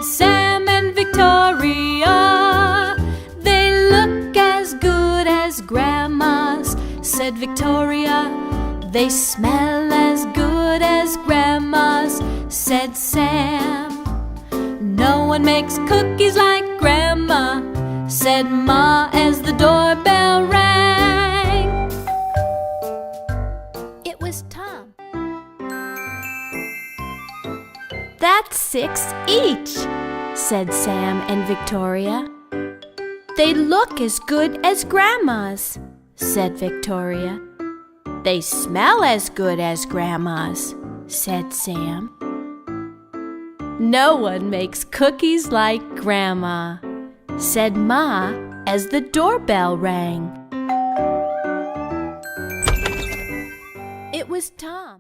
said Sam and Victoria. They look as good as Grandma's, said Victoria. They smell as good as Grandma's, said Sam. No one makes cookies like Grandma, said Ma as the doorbell rang. It was Tom. That's 6 each, said Sam and Victoria. They look as good as Grandma's, said Victoria. They smell as good as Grandma's, said Sam. No one makes cookies like Grandma, said Ma as the doorbell rang. It was Tom.